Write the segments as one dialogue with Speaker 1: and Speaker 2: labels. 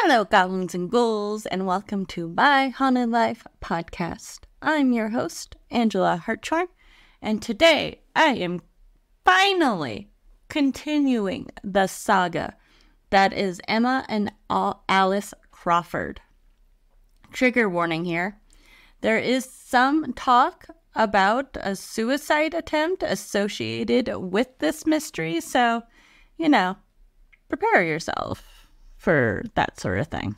Speaker 1: Hello, goblins and ghouls, and welcome to my Haunted Life podcast. I'm your host, Angela Hartshorn, and today I am finally continuing the saga that is Emma and Alice Crawford. Trigger warning here. There is some talk about a suicide attempt associated with this mystery, so, prepare yourself for that sort of thing.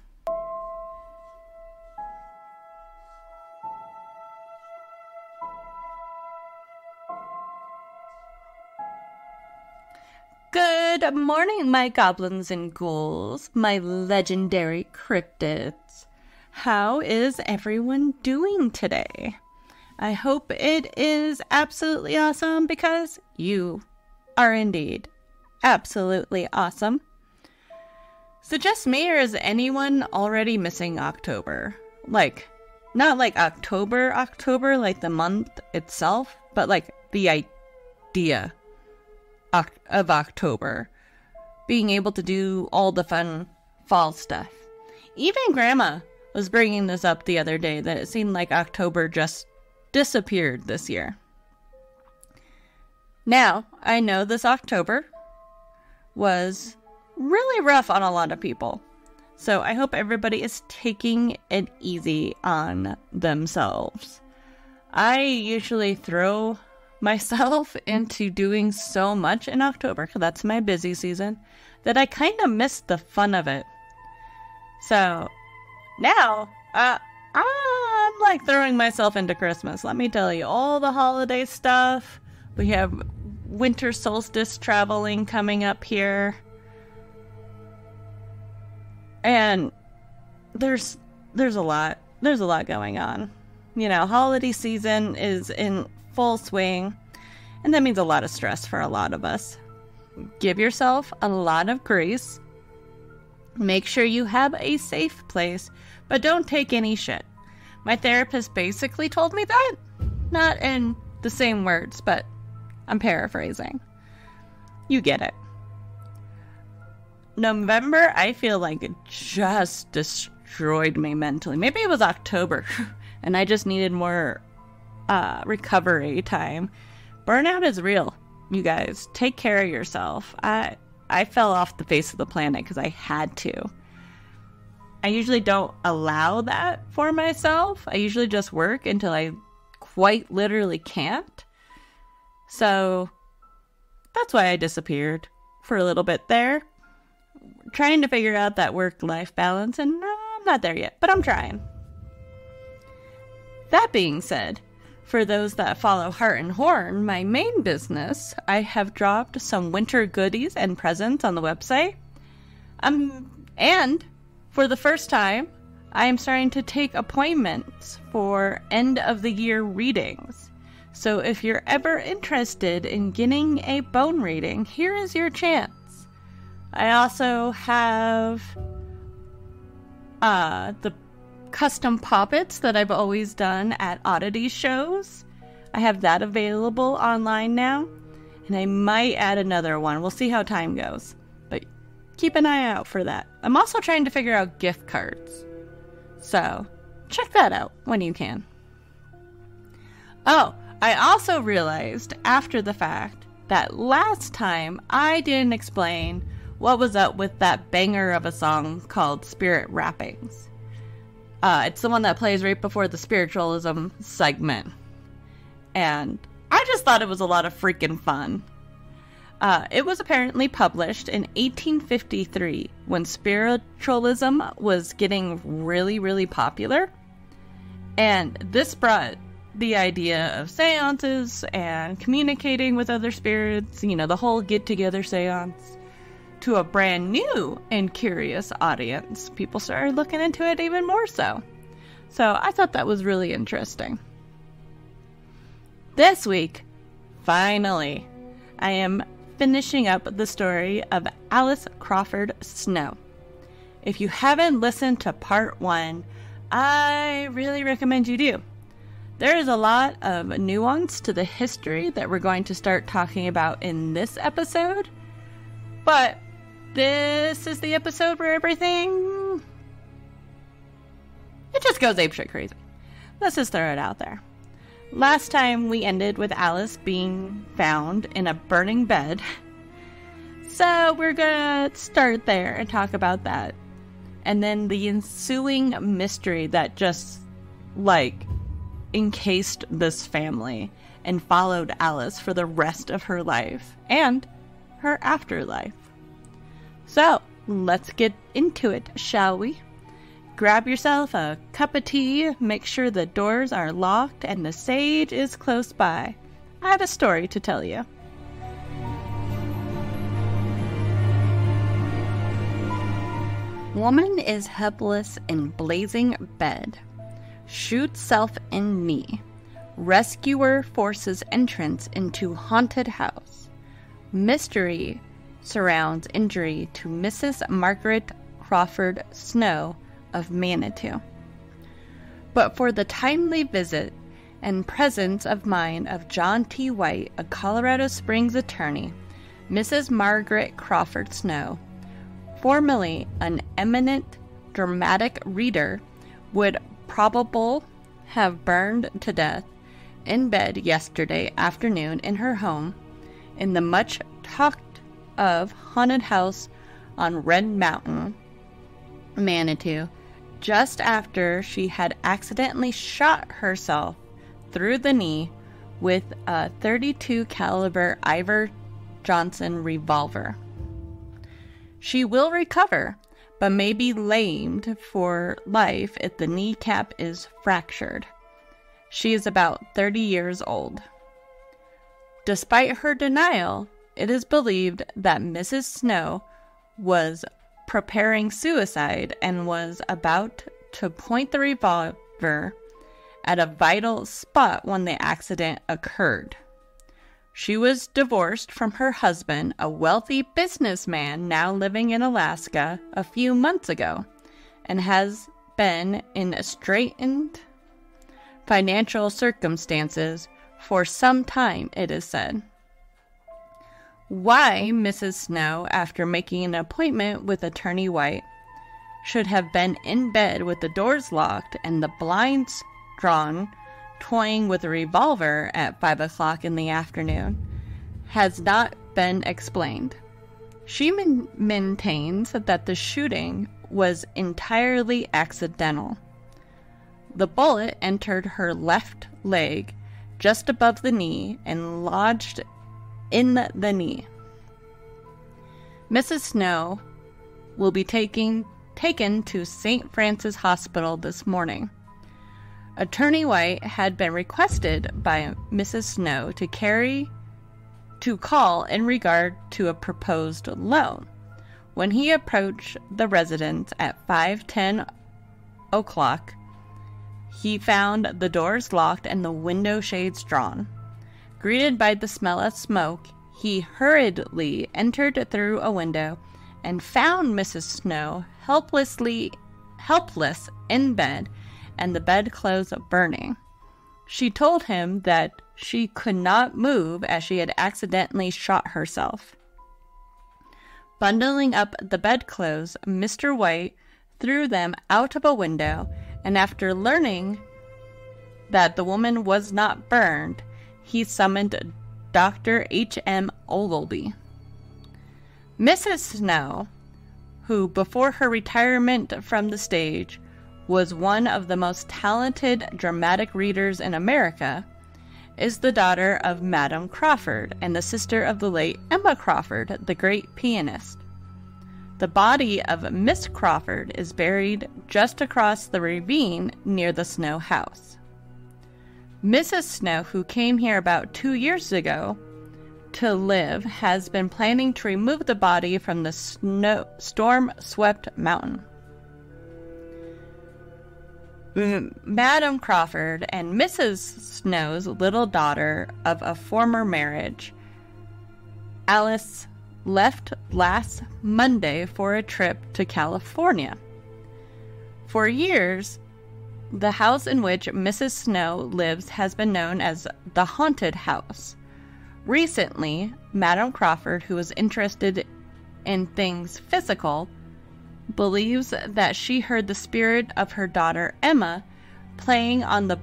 Speaker 1: Good morning, my goblins and ghouls, my legendary cryptids. How is everyone doing today? I hope it is absolutely awesome because you are indeed absolutely awesome. So just me, or is anyone already missing October? Not like October, like the month itself, but like the idea of October. Being able to do all the fun fall stuff. Even Grandma was bringing this up the other day, that it seemed like October just disappeared this year. Now, I know this October was really rough on a lot of people. So I hope everybody is taking it easy on themselves. I usually throw myself into doing so much in October, because that's my busy season, that I kind of miss the fun of it. So now, I'm like throwing myself into Christmas. Let me tell you, all the holiday stuff. We have winter solstice traveling coming up here. And there's a lot going on. Holiday season is in full swing, and that means a lot of stress for a lot of us. Give yourself a lot of grace. Make sure you have a safe place, but don't take any shit. My therapist basically told me that. Not in the same words, but I'm paraphrasing. You get it. November, I feel like it just destroyed me mentally. Maybe it was October, and I just needed more recovery time. Burnout is real, you guys. Take care of yourself. I fell off the face of the planet because I had to. I usually don't allow that for myself. I usually just work until I quite literally can't. So that's why I disappeared for a little bit there. Trying to figure out that work-life balance, and I'm not there yet, but I'm trying. That being said, for those that follow Heart and Horn, my main business, I have dropped some winter goodies and presents on the website. And for the first time, I am starting to take appointments for end-of-the-year readings. So if you're ever interested in getting a bone reading, here is your chance. I also have the custom poppets that I've always done at oddity shows. I have that available online now, and I might add another one. We'll see how time goes, but keep an eye out for that. I'm also trying to figure out gift cards, so check that out when you can. Oh, I also realized after the fact that last time I didn't explain what was up with that banger of a song called Spirit Wrappings. It's the one that plays right before the spiritualism segment. And I just thought it was a lot of freaking fun. It was apparently published in 1853 when spiritualism was getting really, really popular. And this brought the idea of seances and communicating with other spirits, the whole get-together seance, to a brand new and curious audience. People started looking into it even more so. So I thought that was really interesting. This week, finally, I am finishing up the story of Alice Crawford Snow. If you haven't listened to part 1, I really recommend you do. There is a lot of nuance to the history that we're going to start talking about in this episode, but this is the episode where everything It just goes apeshit crazy. Let's just throw it out there. Last time we ended with Alice being found in a burning bed. So we're gonna start there and talk about that. And then the ensuing mystery that just, encased this family and followed Alice for the rest of her life and her afterlife. So, let's get into it, shall we? Grab yourself a cup of tea, make sure the doors are locked and the sage is close by. I have a story to tell you. Woman is helpless in blazing bed. Shoots self in knee. Rescuer forces entrance into haunted house. Mystery surrounds injury to Mrs. Margaret Crawford Snow of Manitou. But for the timely visit and presence of mind of John T. White, a Colorado Springs attorney, Mrs. Margaret Crawford Snow, formerly an eminent dramatic reader, would probably have burned to death in bed yesterday afternoon in her home in the much talked of haunted house on Red Mountain, Manitou, just after she had accidentally shot herself through the knee with a .32 caliber Iver Johnson revolver. She will recover, but may be lamed for life if the kneecap is fractured. She is about 30 years old. Despite her denial, it is believed that Mrs. Snow was preparing suicide and was about to point the revolver at a vital spot when the accident occurred. She was divorced from her husband, a wealthy businessman now living in Alaska, a few months ago, and has been in straitened financial circumstances for some time, it is said. Why Mrs. Snow, after making an appointment with Attorney White, should have been in bed with the doors locked and the blinds drawn, toying with a revolver at 5 o'clock in the afternoon, has not been explained. She maintains that the shooting was entirely accidental. The bullet entered her left leg just above the knee and lodged in the knee. Mrs. Snow will be taken to St. Francis Hospital this morning. Attorney White had been requested by Mrs. Snow to call in regard to a proposed loan. When he approached the residence at 5:10 o'clock, he found the doors locked and the window shades drawn. Greeted by the smell of smoke, he hurriedly entered through a window and found Mrs. Snow helpless in bed and the bedclothes burning. She told him that she could not move as she had accidentally shot herself. Bundling up the bedclothes, Mr. White threw them out of a window, and after learning that the woman was not burned, he summoned Dr. H.M. Ogilvy. Mrs. Snow, who before her retirement from the stage was one of the most talented dramatic readers in America, is the daughter of Madame Crawford and the sister of the late Emma Crawford, the great pianist. The body of Miss Crawford is buried just across the ravine near the Snow house. Mrs. Snow, who came here about 2 years ago to live, has been planning to remove the body from the storm-swept mountain. Madame Crawford and Mrs. Snow's little daughter of a former marriage, Alice, left last Monday for a trip to California. For years, the house in which Mrs. Snow lives has been known as the Haunted House. Recently, Madame Crawford, who was interested in things physical, believes that she heard the spirit of her daughter Emma playing on the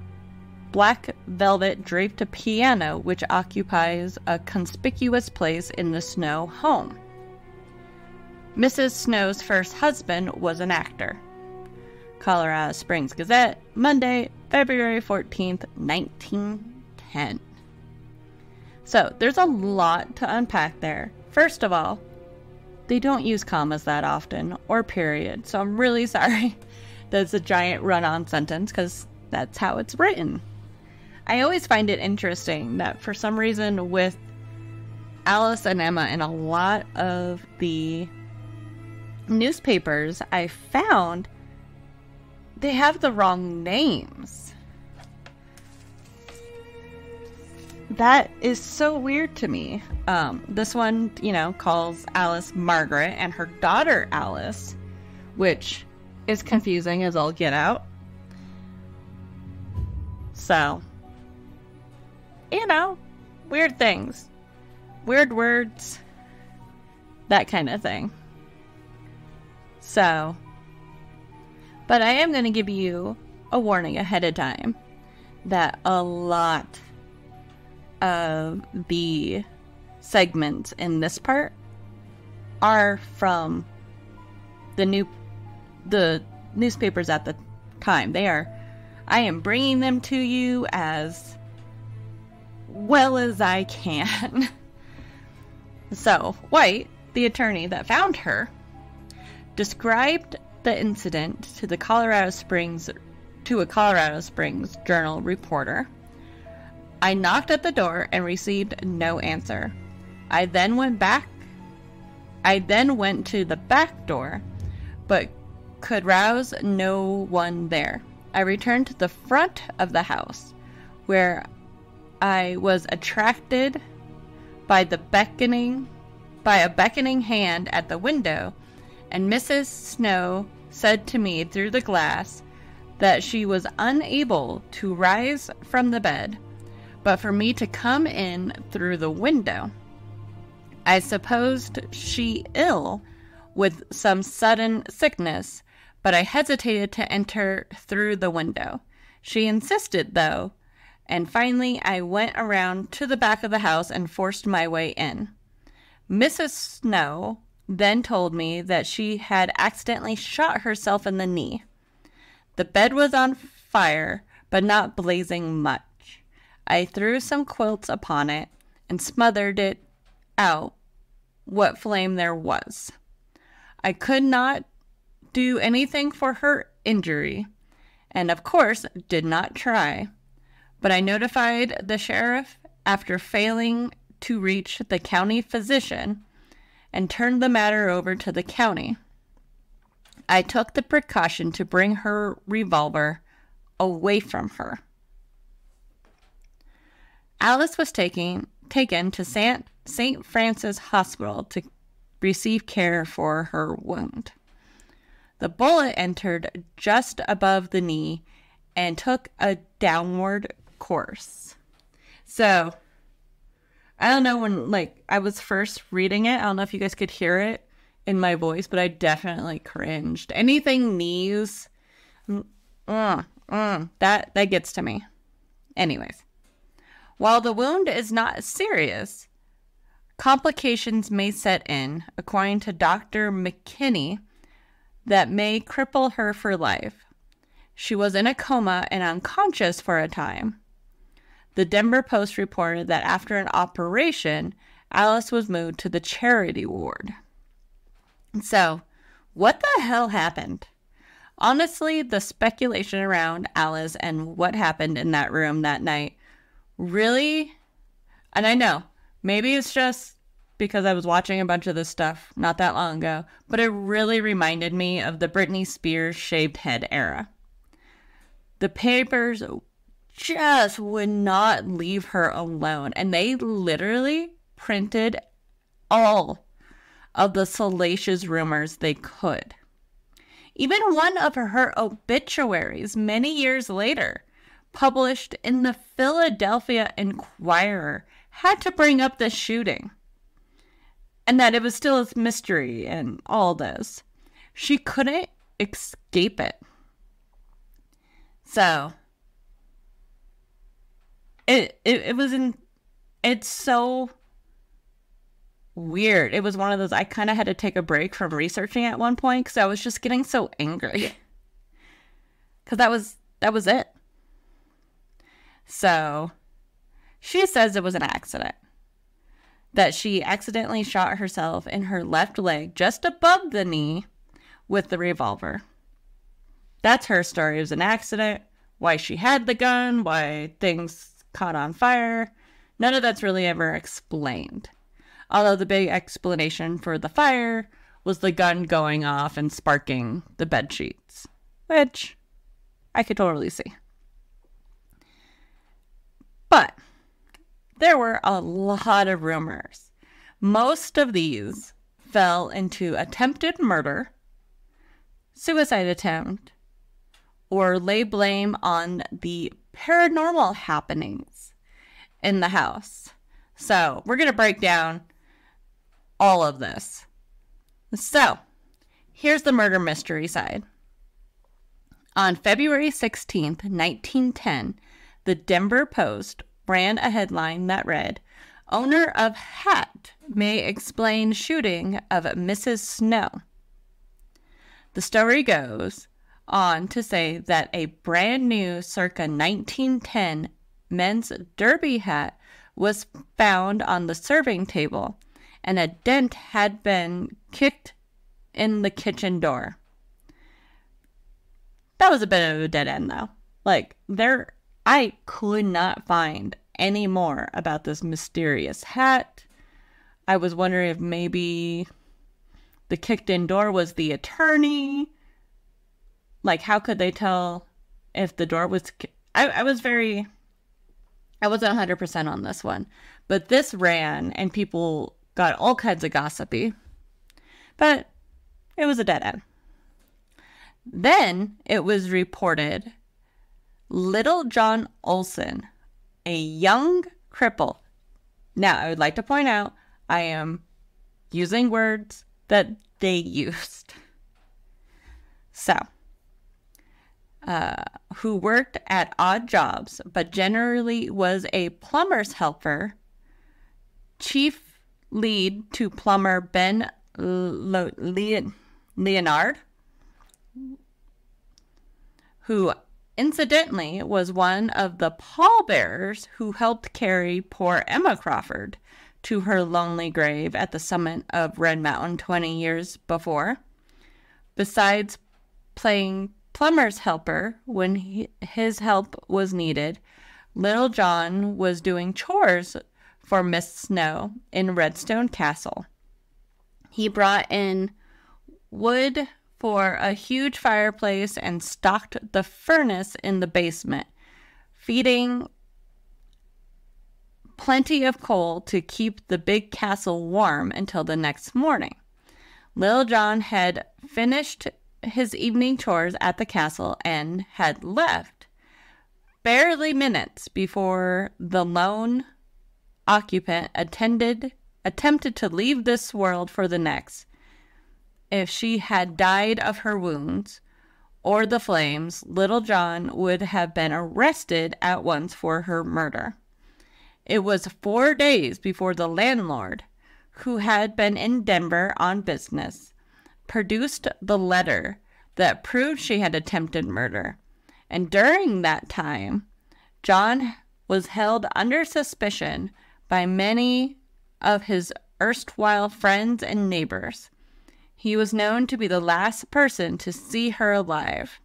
Speaker 1: black velvet draped piano, which occupies a conspicuous place in the Snow home. Mrs. Snow's first husband was an actor. Colorado Springs Gazette, Monday, February 14th, 1910. So, there's a lot to unpack there. First of all, they don't use commas that often, or period, so I'm really sorry that's a giant run-on sentence, because that's how it's written. I always find it interesting that for some reason with Alice and Emma and a lot of the newspapers I found, they have the wrong names. That is so weird to me. This one, calls Alice Margaret and her daughter Alice, which is confusing as all get out. So, weird things. Weird words. That kind of thing. So, but I am going to give you a warning ahead of time that a lot of the segments in this part are from the newspapers at the time. I am bringing them to you as well as I can. So, White, the attorney that found her, described the incident to a Colorado Springs Journal reporter. I knocked at the door and received no answer. I then went to the back door, but could rouse no one there. I returned to the front of the house, where I was attracted by a beckoning hand at the window, and Mrs. Snow said to me through the glass that she was unable to rise from the bed, but for me to come in through the window. I supposed she ill with some sudden sickness, but I hesitated to enter through the window. She insisted, though, and finally I went around to the back of the house and forced my way in. Mrs. Snow then told me that she had accidentally shot herself in the knee. The bed was on fire, but not blazing much. I threw some quilts upon it and smothered it out what flame there was. I could not do anything for her injury, and of course did not try, but I notified the sheriff after failing to reach the county physician and turned the matter over to the county. I took the precaution to bring her revolver away from her. Alice was taken to St. Francis Hospital to receive care for her wound. The bullet entered just above the knee and took a downward course. So, I don't know when, I was first reading it, I don't know if you guys could hear it in my voice, but I definitely cringed. Anything knees, that gets to me. Anyways, while the wound is not serious, complications may set in, according to Dr. McKinney, that may cripple her for life. She was in a coma and unconscious for a time. The Denver Post reported that after an operation, Alice was moved to the charity ward. So, what the hell happened? Honestly, the speculation around Alice and what happened in that room that night really, and I know, maybe it's just because I was watching a bunch of this stuff not that long ago, but it really reminded me of the Britney Spears shaved head era. The papers just would not leave her alone, and they literally printed all of the salacious rumors they could. Even one of her obituaries many years later, published in the Philadelphia Inquirer, had to bring up the shooting, and that it was still a mystery and all this. She couldn't escape it. So it's so weird. It was one of those, I kind of had to take a break from researching at one point because I was just getting so angry. Because that was it. So she says it was an accident. That she accidentally shot herself in her left leg just above the knee with the revolver. That's her story. It was an accident. Why she had the gun, why things caught on fire. None of that's really ever explained. Although the big explanation for the fire was the gun going off and sparking the bed sheets, which I could totally see. But there were a lot of rumors. Most of these fell into attempted murder, suicide attempt, or lay blame on the paranormal happenings in the house. So we're going to break down all of this. So here's the murder mystery side. On February 16th, 1910, the Denver Post ran a headline that read, "Owner of hat may explain shooting of Mrs. Snow." The story goes on to say that a brand new circa 1910 men's derby hat was found on the serving table, and a dent had been kicked in the kitchen door. That was a bit of a dead end, though. I could not find any more about this mysterious hat. I was wondering if maybe the kicked in door was the attorney. How could they tell if the door was... I wasn't 100% on this one. But this ran, and people got all kinds of gossipy. But it was a dead end. Then it was reported Little John Olson, a young cripple. Now, I would like to point out, I am using words that they used. So, who worked at odd jobs, but generally was a plumber's helper, chief lead to plumber Ben Leonard, who incidentally was one of the pallbearers who helped carry poor Emma Crawford to her lonely grave at the summit of Red Mountain 20 years before. Besides playing plumber's helper when his help was needed, Little John was doing chores for Miss Snow in Redstone Castle. He brought in wood for a huge fireplace and stocked the furnace in the basement, feeding plenty of coal to keep the big castle warm until the next morning. Little John had finished his evening chores at the castle and had left barely minutes before the lone occupant attempted to leave this world for the next. If she had died of her wounds or the flames, Little John would have been arrested at once for her murder. It was 4 days before the landlord, who had been in Denver on business, produced the letter that proved she had attempted murder. And during that time, John was held under suspicion by many of his erstwhile friends and neighbors. He was known to be the last person to see her alive.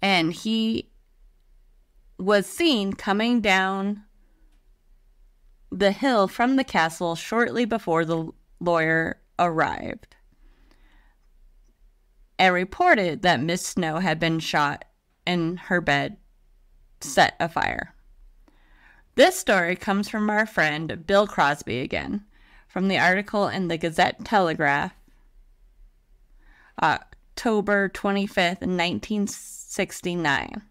Speaker 1: And he was seen coming down the hill from the castle shortly before the lawyer arrived, and reported that Miss Snow had been shot in her bed, set afire. This story comes from our friend Bill Crosby again, from the article in the Gazette-Telegraph, October 25th, 1969.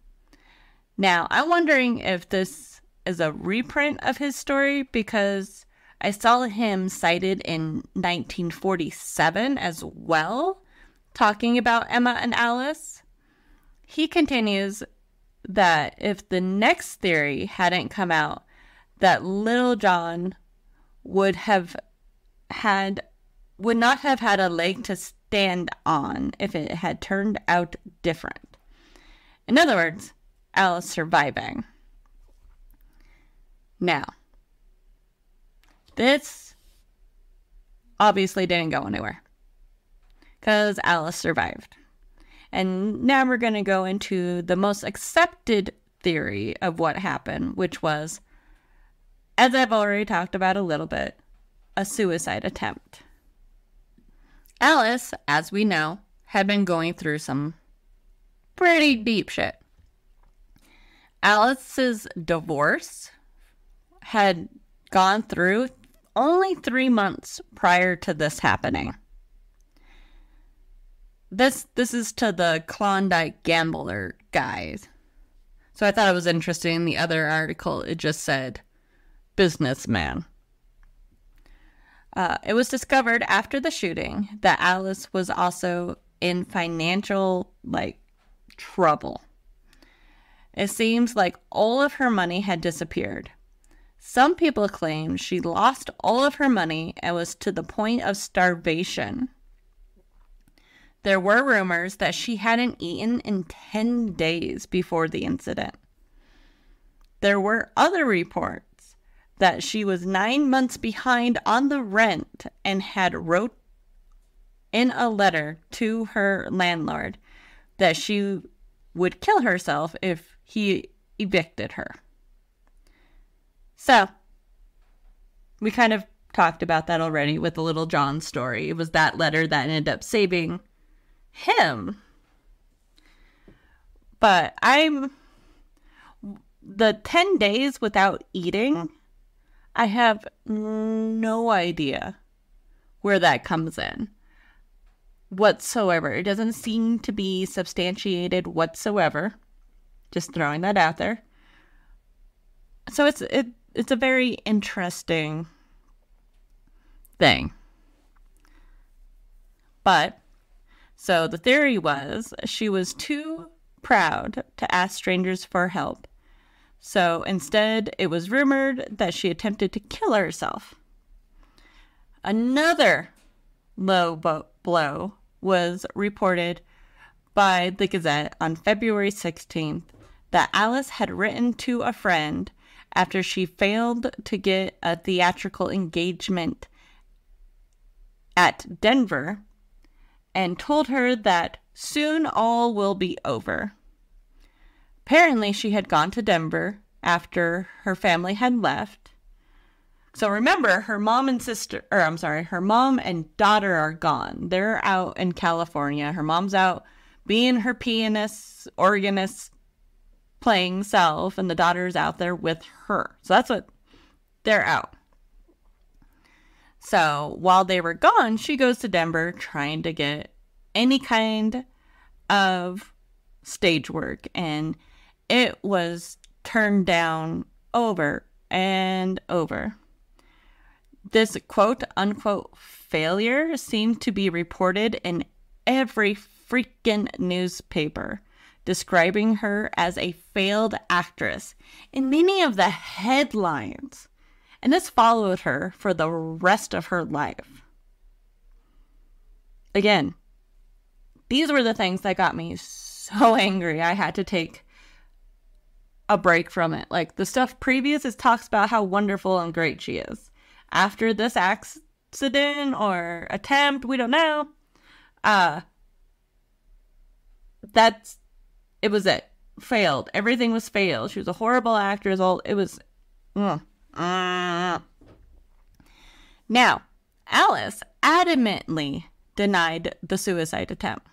Speaker 1: Now, I'm wondering if this is a reprint of his story, because I saw him cited in 1947 as well, talking about Emma and Alice. He continues that if the next theory hadn't come out, that Little John would not have had a leg to stand on if it had turned out different. In other words, Alice surviving. Now, this obviously didn't go anywhere because Alice survived. And now we're going to go into the most accepted theory of what happened, which was, as I've already talked about a little bit, a suicide attempt. Alice, as we know, had been going through some pretty deep shit. Alice's divorce had gone through only 3 months prior to this happening. This is to the Klondike gambler guys. So I thought it was interesting. In the other article, it just said businessman. It was discovered after the shooting that Alice was also in financial, trouble. It seems like all of her money had disappeared. Some people claim she lost all of her money and was to the point of starvation. There were rumors that she hadn't eaten in 10 days before the incident. There were other reports that she was 9 months behind on the rent and had wrote in a letter to her landlord that she would kill herself if he evicted her. So, we kind of talked about that already with the Little John story. It was that letter that ended up saving him. But the 10 days without eating, I have no idea where that comes in whatsoever. It doesn't seem to be substantiated whatsoever. Just throwing that out there. So it's a very interesting thing. But so the theory was she was too proud to ask strangers for help. So instead, it was rumored that she attempted to kill herself. Another low blow was reported by the Gazette on February 16th that Alice had written to a friend after she failed to get a theatrical engagement at Denver and told her that soon all will be over. Apparently, she had gone to Denver after her family had left. So remember, her mom and daughter are gone. They're out in California. Her mom's out being her pianist, organist, playing self, and the daughter's out there with her. So that's what they're out. So while they were gone, she goes to Denver trying to get any kind of stage work, and it was turned down over and over. This quote-unquote failure seemed to be reported in every freaking newspaper, describing her as a failed actress in many of the headlines. And this followed her for the rest of her life. Again, these were the things that got me so angry. I had to take a break from it. Like, the stuff previous, it talks about how wonderful and great she is. After this accident or attempt, we don't know. It was it. Failed. Everything was failed. She was a horrible actress. It was. Now, Alice adamantly denied the suicide attempt.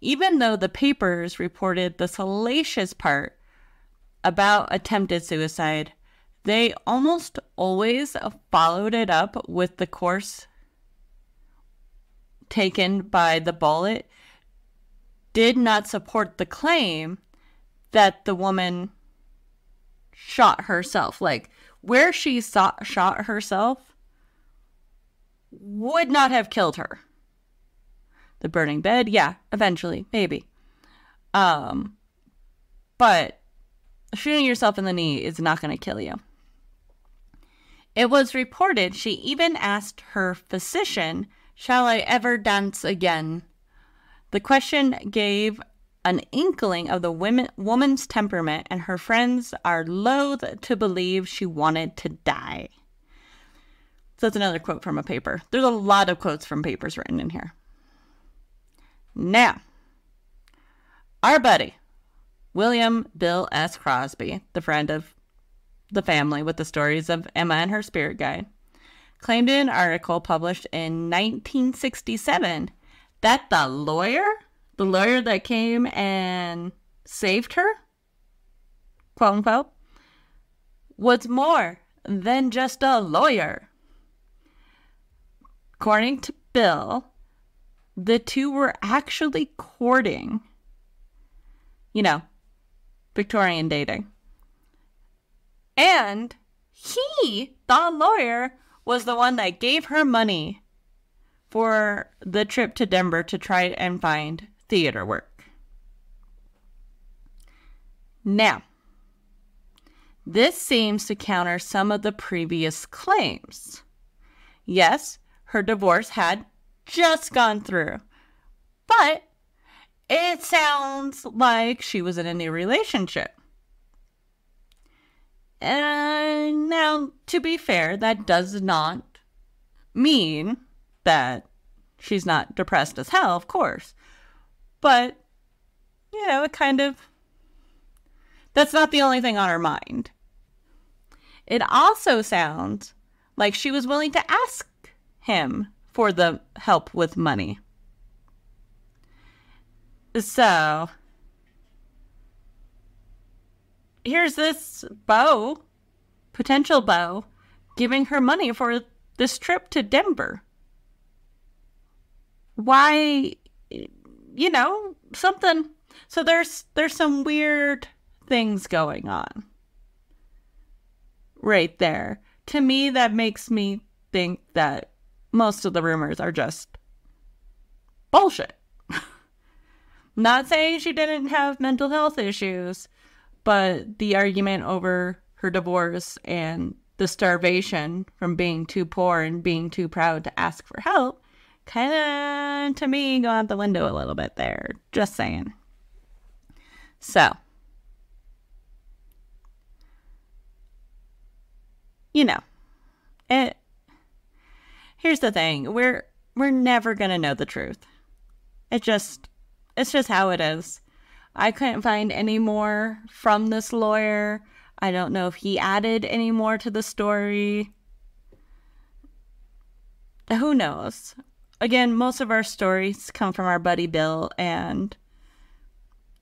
Speaker 1: Even though the papers reported the salacious part about attempted suicide, they almost always followed it up with the course taken by the bullet did not support the claim that the woman shot herself. Like, where she shot herself would not have killed her. The burning bed, yeah, eventually, maybe. But shooting yourself in the knee is not going to kill you. It was reported she even asked her physician, "Shall I ever dance again?" The question gave an inkling of the woman's temperament, and her friends are loath to believe she wanted to die. So that's another quote from a paper. There's a lot of quotes from papers written in here. Now, our buddy, William Bill S. Crosby, the friend of the family with the stories of Emma and her spirit guide, claimed in an article published in 1967 that the lawyer that came and saved her, quote unquote, was more than just a lawyer. According to Bill, the two were actually courting, Victorian dating. And he, the lawyer, was the one that gave her money for the trip to Denver to try and find theater work. Now, this seems to counter some of the previous claims. Yes, her divorce had just gone through, but it sounds like she was in a new relationship. And now, to be fair, that does not mean that she's not depressed as hell, of course. But, it kind of, that's not the only thing on her mind. It also sounds like she was willing to ask him for the help with money. So, here's this potential beau, giving her money for this trip to Denver. Why, something. So there's some weird things going on right there. To me, that makes me think that most of the rumors are just bullshit. Not saying she didn't have mental health issues, but the argument over her divorce and the starvation from being too poor and being too proud to ask for help kind of, to me, go out the window a little bit there. Just saying. So, here's the thing. We're never going to know the truth. It's just how it is. I couldn't find any more from this lawyer. I don't know if he added any more to the story. Who knows? Again, most of our stories come from our buddy Bill, and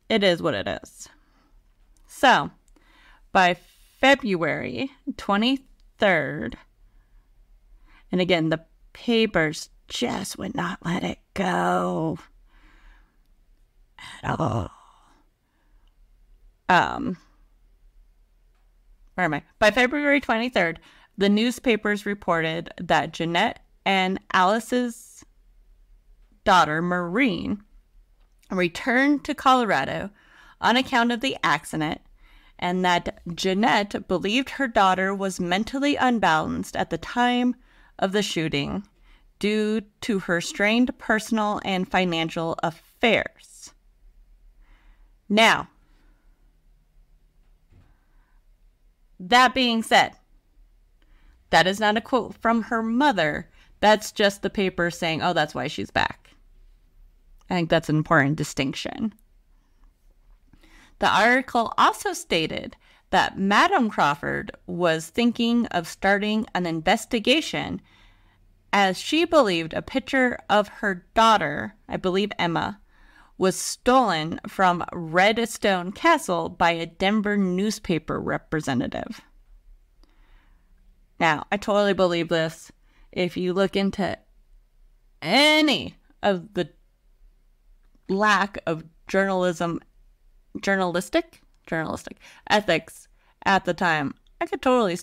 Speaker 1: it is what it is. So, by February 23rd, and again, the papers just would not let it go at all. Where am I? By February 23rd, the newspapers reported that Jeanette and Alice's daughter, Maureen, returned to Colorado on account of the accident, and that Jeanette believed her daughter was mentally unbalanced at the time of the shooting due to her strained personal and financial affairs. Now, that being said, that is not a quote from her mother. That's just the paper saying, oh, that's why she's back. I think that's an important distinction. The article also stated that Madam Crawford was thinking of starting an investigation as she believed a picture of her daughter, I believe Emma, was stolen from Redstone Castle by a Denver newspaper representative. Now, I totally believe this. If you look into any of the lack of journalistic ethics at the time, I could totally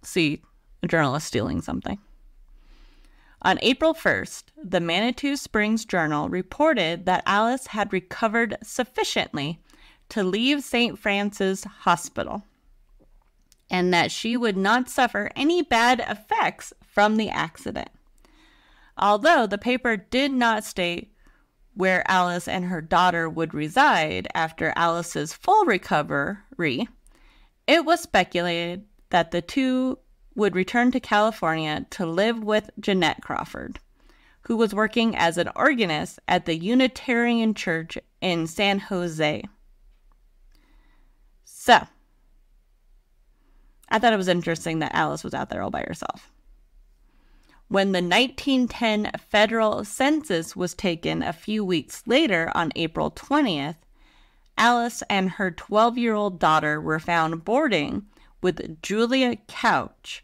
Speaker 1: see a journalist stealing something. On April 1st, the Manitou Springs Journal reported that Alice had recovered sufficiently to leave St. Francis Hospital and that she would not suffer any bad effects from the accident. Although the paper did not state where Alice and her daughter would reside after Alice's full recovery, it was speculated that the two would return to California to live with Jeanette Crawford, who was working as an organist at the Unitarian Church in San Jose. So, I thought it was interesting that Alice was out there all by herself. When the 1910 federal census was taken a few weeks later on April 20th, Alice and her 12-year-old daughter were found boarding with Julia Couch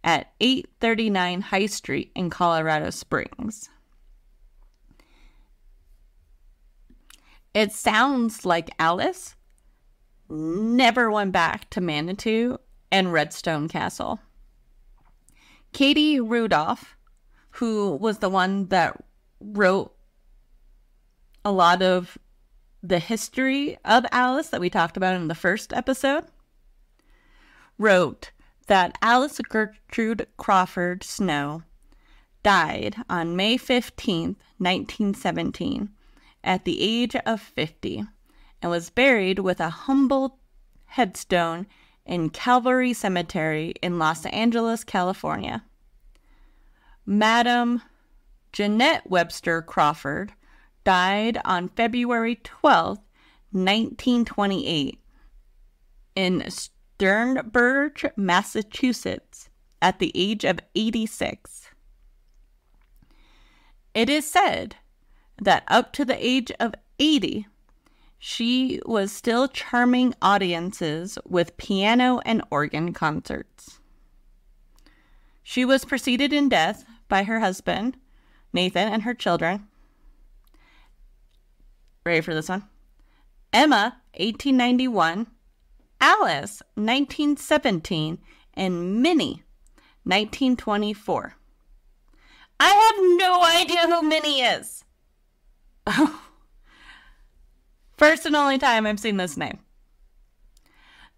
Speaker 1: at 839 High Street in Colorado Springs. It sounds like Alice never went back to Manitou and Redstone Castle. Katie Rudolph, who was the one that wrote a lot of the history of Alice that we talked about in the first episode, wrote that Alice Gertrude Crawford Snow died on May 15th, 1917, at the age of 50, and was buried with a humble headstone in Calvary Cemetery in Los Angeles, California. Madam Jeanette Webster Crawford died on February 12th, 1928, in Sternberg, Massachusetts, at the age of 86. It is said that up to the age of 80, she was still charming audiences with piano and organ concerts. She was preceded in death by her husband, Nathan, and her children. Ready for this one? Emma, 1891, Alice, 1917, and Minnie, 1924. I have no idea who Minnie is. First and only time I've seen this name.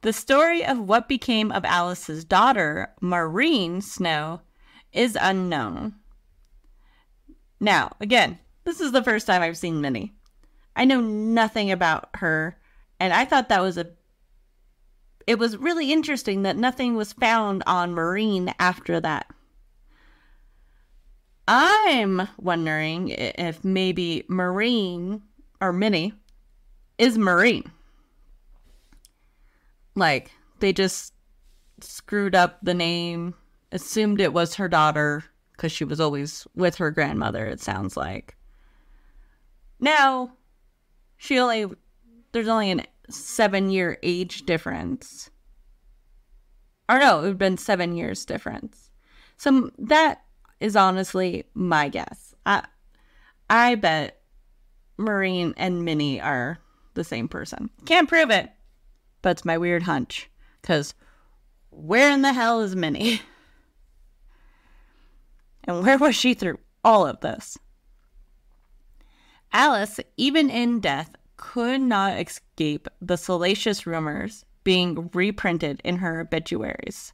Speaker 1: The story of what became of Alice's daughter, Maureen Snow, is unknown. Now, again, this is the first time I've seen Minnie. I know nothing about her, and I thought it was really interesting that nothing was found on Maureen after that. I'm wondering if maybe Maureen, or Minnie, is Maureen. Like, they just screwed up the name, assumed it was her daughter, because she was always with her grandmother, it sounds like. Now, there's only a 7-year age difference. Or no, it would have been 7 years difference. So that is honestly my guess. I bet Maureen and Minnie are the same person. Can't prove it, but it's my weird hunch. Because where in the hell is Minnie? And where was she through all of this? Alice, even in death, could not escape the salacious rumors being reprinted in her obituaries,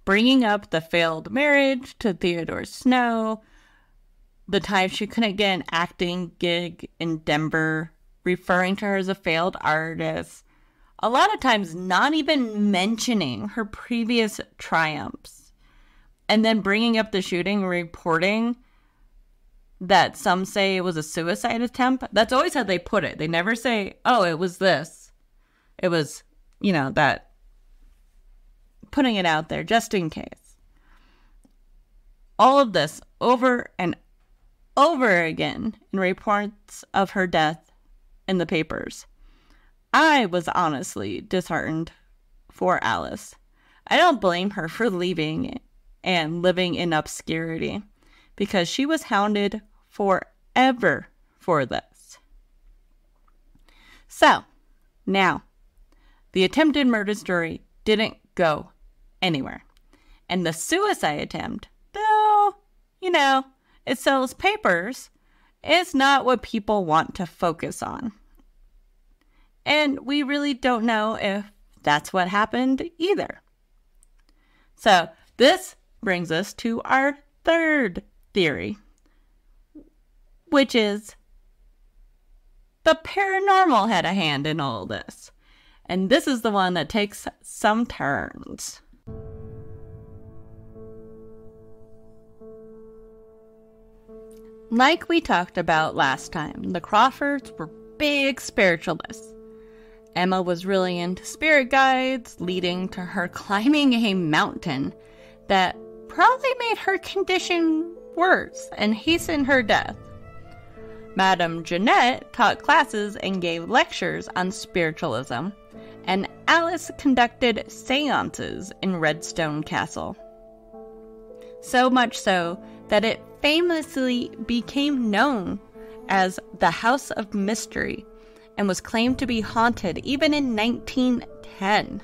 Speaker 1: bringing up the failed marriage to Theodore Snow, the time she couldn't get an acting gig in Denver, referring to her as a failed artist, a lot of times not even mentioning her previous triumphs, and then bringing up the shooting and reporting that some say it was a suicide attempt. That's always how they put it. They never say, oh, it was this. It was, that, putting it out there just in case. All of this over and over again in reports of her death in the papers. I was honestly disheartened for Alice. I don't blame her for leaving and living in obscurity, because she was hounded forever for this. So, now, the attempted murder story didn't go anywhere. And the suicide attempt, though, it sells papers is not what people want to focus on. And we really don't know if that's what happened either. So this brings us to our third theory, which is the paranormal had a hand in all this. And this is the one that takes some turns. Like we talked about last time, the Crawfords were big spiritualists. Emma was really into spirit guides, leading to her climbing a mountain that probably made her condition worse and hastened her death. Madame Jeanette taught classes and gave lectures on spiritualism, and Alice conducted seances in Redstone Castle. So much so that it famously became known as the House of Mystery and was claimed to be haunted even in 1910.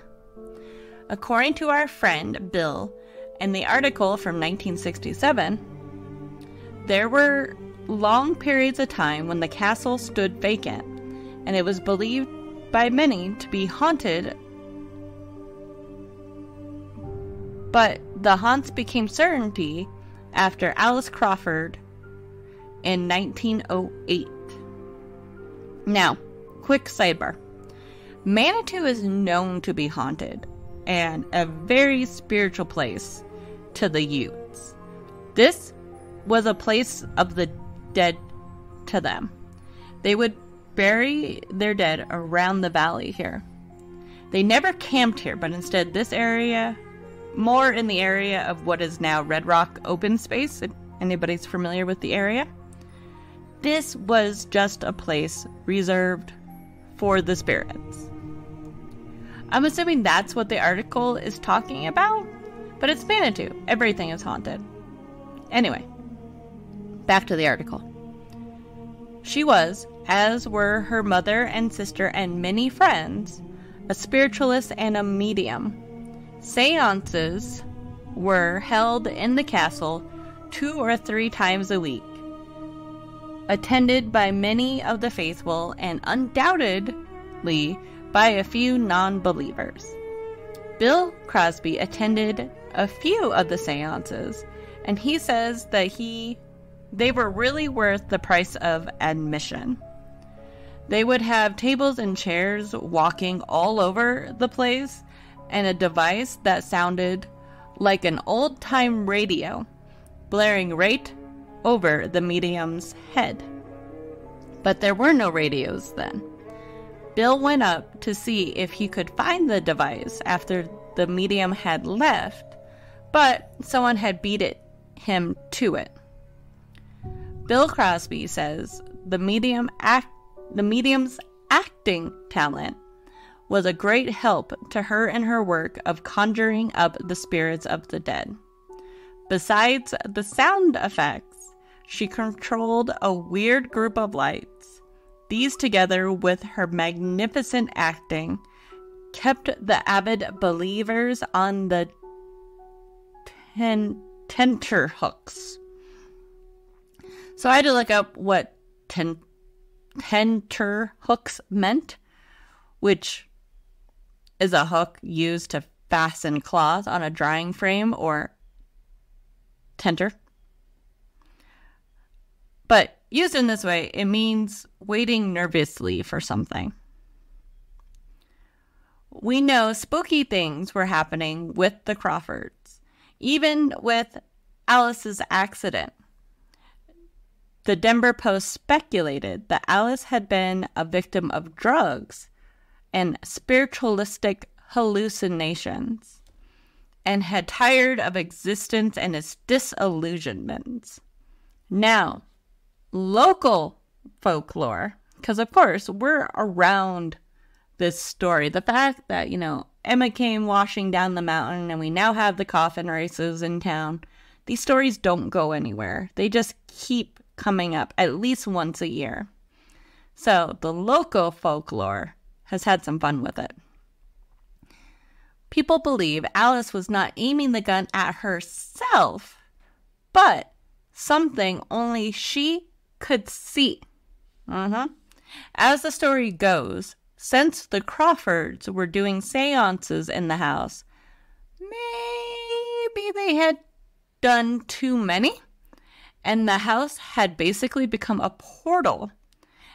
Speaker 1: According to our friend Bill, in the article from 1967, there were long periods of time when the castle stood vacant, and it was believed by many to be haunted, but the haunts became certainty after Alice Crawford in 1908. Now, quick sidebar. Manitou is known to be haunted and a very spiritual place to the Utes. This was a place of the dead to them. They would bury their dead around the valley here. They never camped here, but instead this area, more in the area of what is now Red Rock open space, if anybody's familiar with the area, this was just a place reserved for the spirits. I'm assuming that's what the article is talking about, but it's Manitou. Everything is haunted. Anyway, back to the article. She was, as were her mother and sister and many friends, a spiritualist and a medium. Seances were held in the castle 2 or 3 times a week, attended by many of the faithful and undoubtedly by a few non-believers. Bill Crosby attended a few of the seances, and he says that they were really worth the price of admission. They would have tables and chairs walking all over the place, and a device that sounded like an old-time radio, blaring right over the medium's head. But there were no radios then. Bill went up to see if he could find the device after the medium had left, but someone had beat him to it. Bill Crosby says the medium's acting talent was a great help to her in her work of conjuring up the spirits of the dead. Besides the sound effects, she controlled a weird group of lights. These, together with her magnificent acting, kept the avid believers on the tenterhooks. So I had to look up what tenterhooks meant, which is a hook used to fasten cloth on a drying frame or tenter. But used in this way, it means waiting nervously for something. We know spooky things were happening with the Crawfords, even with Alice's accident. The Denver Post speculated that Alice had been a victim of drugs and spiritualistic hallucinations, and had tired of existence and its disillusionments. Now, local folklore, because of course we're around this story, the fact that, Emma came washing down the mountain and we now have the coffin races in town, these stories don't go anywhere. They just keep coming up at least once a year. So the local folklore has had some fun with it. People believe Alice was not aiming the gun at herself, but something only she could see. As the story goes, since the Crawfords were doing seances in the house, maybe they had done too many, and the house had basically become a portal,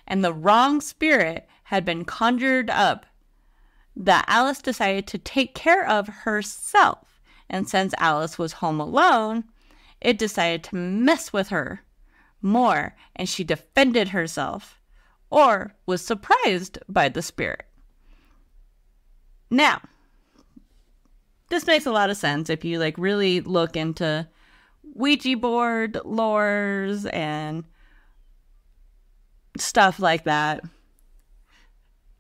Speaker 1: and the wrong spirit had been conjured up, that Alice decided to take care of herself. And since Alice was home alone, it decided to mess with her more, and she defended herself, or was surprised by the spirit. Now, this makes a lot of sense if you really look into Ouija board lores and stuff like that.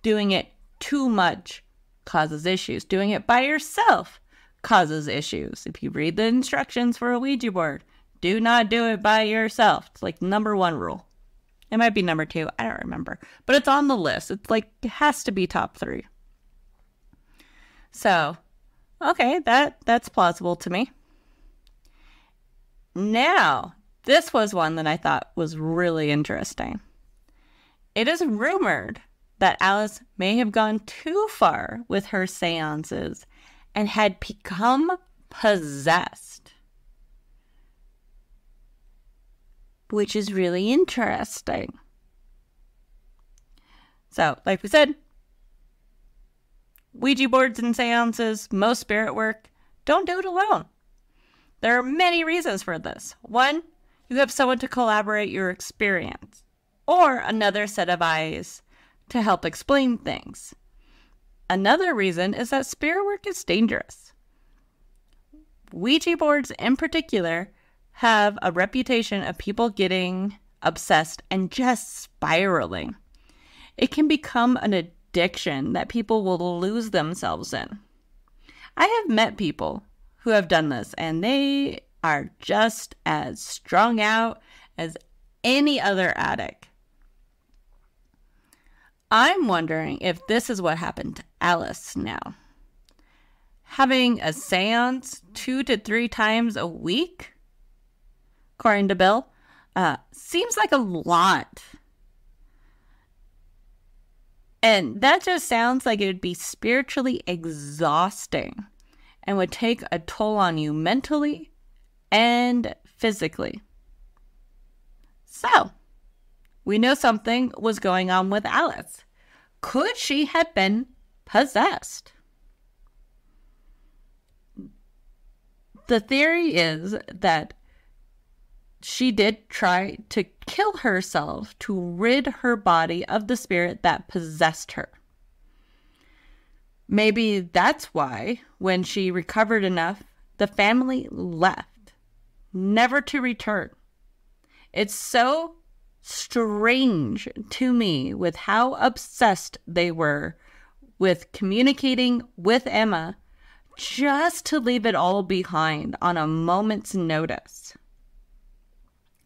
Speaker 1: Doing it too much causes issues. Doing it by yourself causes issues. If you read the instructions for a Ouija board, do not do it by yourself. It's number 1 rule. It might be number 2. I don't remember. But it's on the list. It's it has to be top 3. So, okay, that's plausible to me. Now, this was one that I thought was really interesting. It is rumored that Alice may have gone too far with her seances and had become possessed. Which is really interesting. So, like we said, Ouija boards and seances, most spirit work, don't do it alone. There are many reasons for this. 1, you have someone to collaborate your experience, or another set of eyes to help explain things. Another reason is that spirit work is dangerous. Ouija boards in particular have a reputation of people getting obsessed and just spiraling. It can become an addiction that people will lose themselves in. I have met people who have done this, and they are just as strung out as any other addict. I'm wondering if this is what happened to Alice now. Having a seance 2 to 3 times a week, according to Bill, seems like a lot. And that just sounds like it would be spiritually exhausting and would take a toll on you mentally and physically. So, we know something was going on with Alice. Could she have been possessed? The theory is that she did try to kill herself to rid her body of the spirit that possessed her. Maybe that's why, when she recovered enough, the family left, never to return. It's so strange to me with how obsessed they were with communicating with Emma just to leave it all behind on a moment's notice.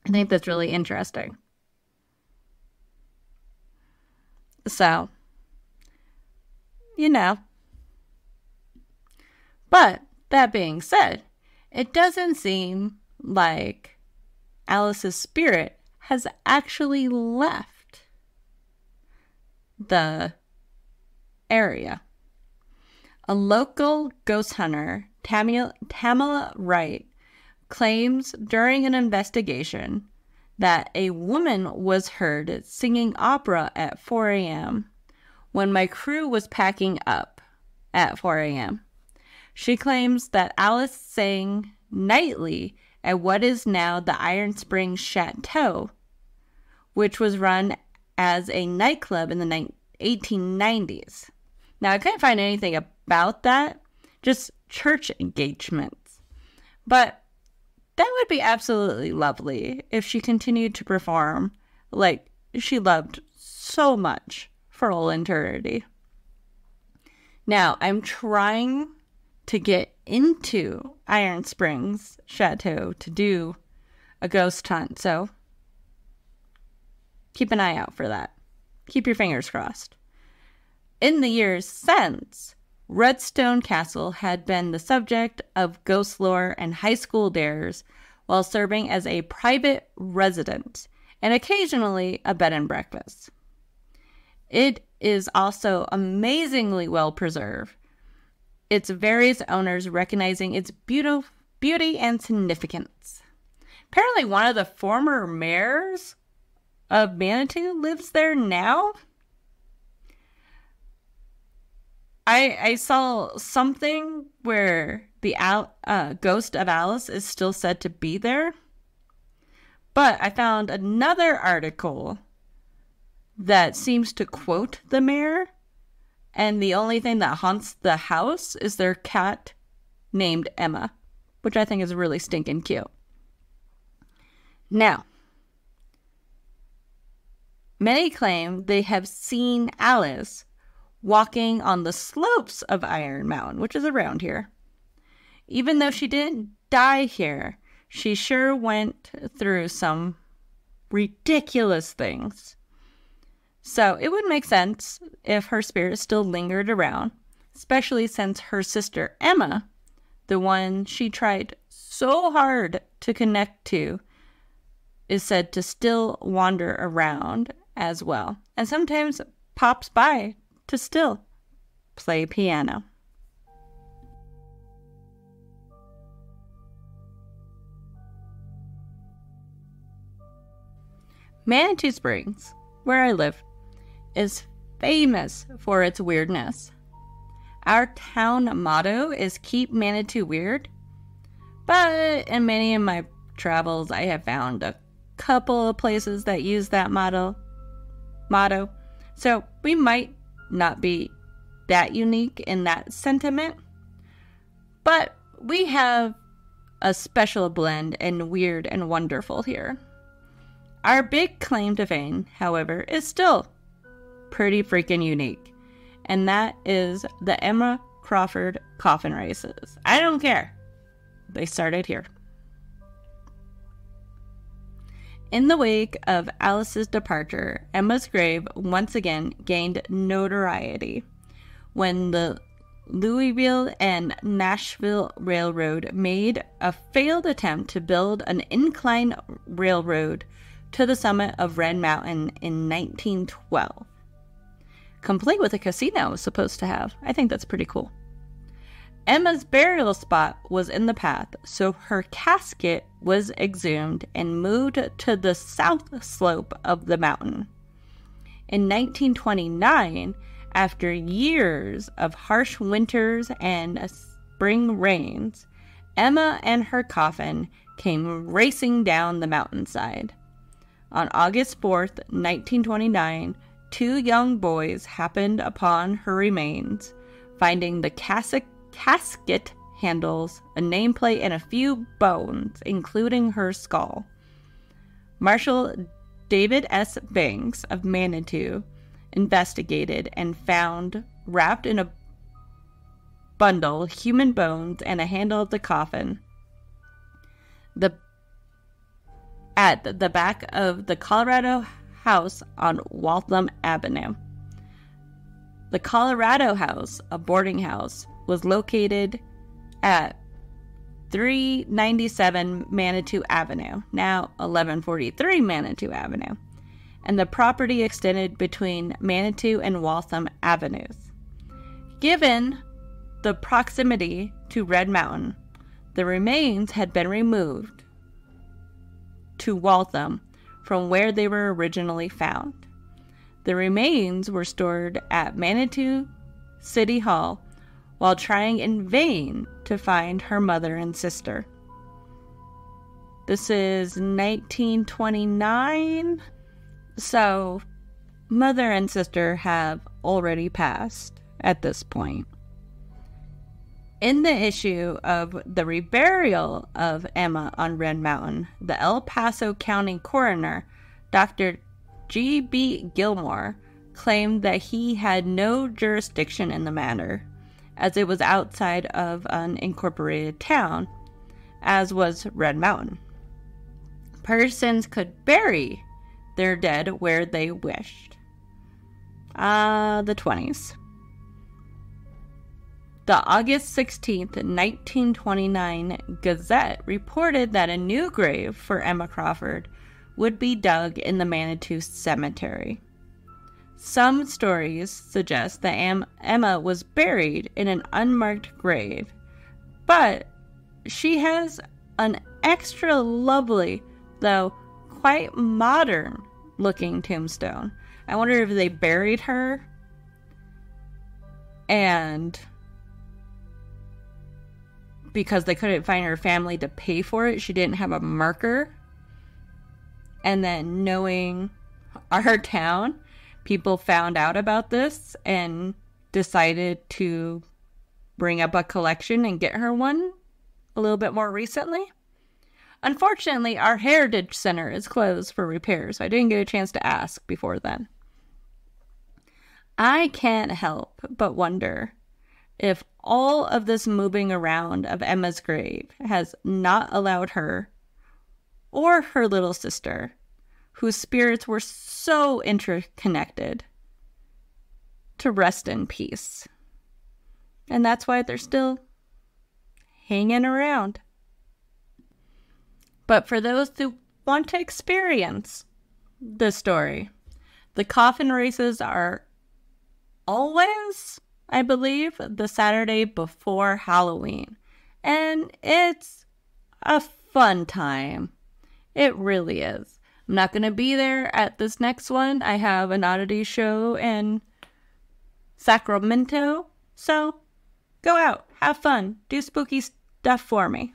Speaker 1: I think that's really interesting. So, But, that being said, it doesn't seem like Alice's spirit has actually left the area. A local ghost hunter, Tamala Wright, claims during an investigation that a woman was heard singing opera at 4 a.m. when my crew was packing up at 4 a.m. She claims that Alice sang nightly at what is now the Iron Springs Chateau, which was run as a nightclub in the 1890s. Now, I couldn't find anything about that, just church engagements. But that would be absolutely lovely if she continued to perform like she loved so much for all eternity. Now, I'm trying to get into Iron Springs Chateau to do a ghost hunt, so keep an eye out for that. Keep your fingers crossed. In the years since, Redstone Castle had been the subject of ghost lore and high school dares while serving as a private residence and occasionally a bed and breakfast. It is also amazingly well preserved, its various owners recognizing its beauty and significance. Apparently one of the former mayors of Manitou lives there now. I saw something where the ghost of Alice is still said to be there. But I found another article that seems to quote the mayor. And the only thing that haunts the house is their cat named Emma, which I think is really stinking cute. Now, many claim they have seen Alice walking on the slopes of Iron Mountain, which is around here. Even though she didn't die here, she sure went through some ridiculous things. So it would make sense if her spirit still lingered around, especially since her sister Emma, the one she tried so hard to connect to, is said to still wander around as well, and sometimes pops by to still play piano. Manitou Springs, where I live, is famous for its weirdness. Our town motto is Keep Manitou Weird, but in many of my travels I have found a couple of places that use that motto, so we might not be that unique in that sentiment, but we have a special blend in weird and wonderful here. Our big claim to fame, however, is still pretty freaking unique, and that is the Emma Crawford coffin races. I don't care. They started here. In the wake of Alice's departure, Emma's grave once again gained notoriety when the Louisville and Nashville Railroad made a failed attempt to build an incline railroad to the summit of Red Mountain in 1912. Complete with a casino it was supposed to have. I think that's pretty cool. Emma's burial spot was in the path, so her casket was exhumed and moved to the south slope of the mountain. In 1929, after years of harsh winters and spring rains, Emma and her coffin came racing down the mountainside. On August 4th, 1929, 2 young boys happened upon her remains, finding the casket handles, a nameplate, and a few bones, including her skull. Marshal David S. Banks of Manitou investigated and found, wrapped in a bundle, human bones and a handle of the coffin at the back of the Colorado House on Waltham Avenue. The Colorado House, a boarding house, was located at 397 Manitou Avenue, now 1143 Manitou Avenue, and the property extended between Manitou and Waltham Avenues. Given the proximity to Red Mountain, the remains had been removed to Waltham from where they were originally found. The remains were stored at Manitou City Hall while trying in vain to find her mother and sister. This is 1929, so mother and sister have already passed at this point. In the issue of the reburial of Emma on Red Mountain, the El Paso County coroner, Dr. G.B. Gilmore, claimed that he had no jurisdiction in the matter, as it was outside of an incorporated town, as was Red Mountain. Persons could bury their dead where they wished. The 20s. The August 16th, 1929 Gazette reported that a new grave for Emma Crawford would be dug in the Manitou Cemetery. Some stories suggest that Emma was buried in an unmarked grave, but she has an extra lovely, though quite modern looking tombstone. I wonder if they buried her and because they couldn't find her family to pay for it, she didn't have a marker. And then knowing our town, people found out about this and decided to bring up a collection and get her one a little bit more recently. Unfortunately, our Heritage Center is closed for repairs, so I didn't get a chance to ask before then. I can't help but wonder if all of this moving around of Emma's grave has not allowed her or her little sister, whose spirits were so interconnected, to rest in peace. And that's why they're still hanging around. But for those who want to experience the story, the coffin races are always, I believe, the Saturday before Halloween. And it's a fun time. It really is. I'm not going to be there at this next one. I have an oddity show in Sacramento. So go out, have fun, do spooky stuff for me.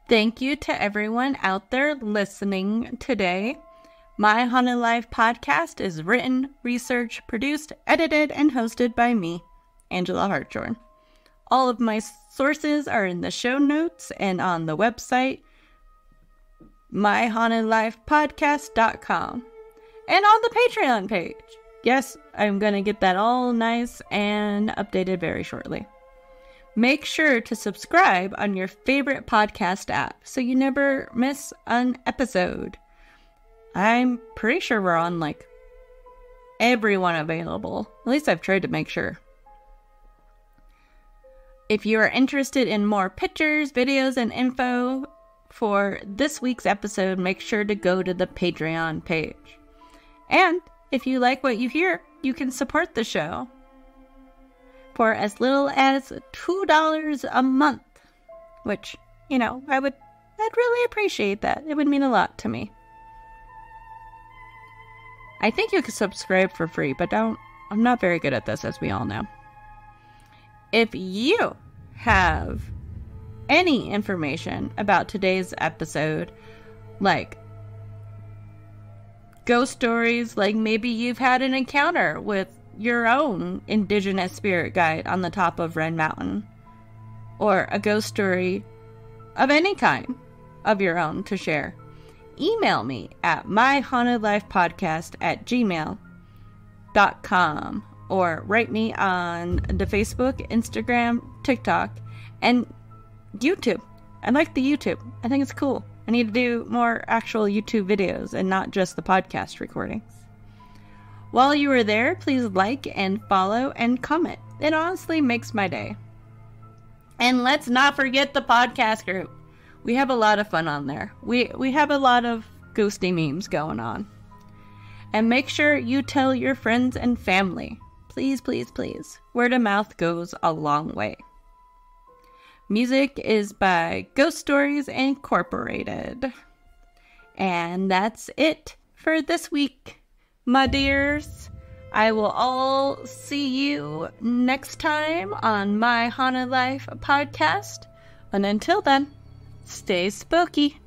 Speaker 1: Thank you to everyone out there listening today. My Haunted Life podcast is written, researched, produced, edited, and hosted by me, Angela Hartshorn. All of my sources are in the show notes and on the website, myhauntedlifepodcast.com, and on the Patreon page. Yes, I'm going to get that all nice and updated very shortly. Make sure to subscribe on your favorite podcast app so you never miss an episode. I'm pretty sure we're on like every one available. At least I've tried to make sure. If you are interested in more pictures, videos, and info for this week's episode, make sure to go to the Patreon page. And if you like what you hear, you can support the show for as little as $2 a month, which, I'd really appreciate that. It would mean a lot to me. I think you can subscribe for free, but I'm not very good at this, as we all know. If you have any information about today's episode, like ghost stories, like maybe you've had an encounter with your own indigenous spirit guide on the top of Red Mountain, or a ghost story of any kind of your own to share, email me at myhauntedlifepodcast@gmail.com or write me on the Facebook, Instagram, TikTok, and YouTube. I like the YouTube. I think it's cool. I need to do more actual YouTube videos and not just the podcast recordings. While you are there, please like and follow and comment. It honestly makes my day. And let's not forget the podcast group. We have a lot of fun on there. We have a lot of ghosty memes going on. And make sure you tell your friends and family. Please, please, please. Word of mouth goes a long way. Music is by Ghost Stories Incorporated. And that's it for this week, my dears. I will all see you next time on My Haunted Life podcast. And until then, stay spooky.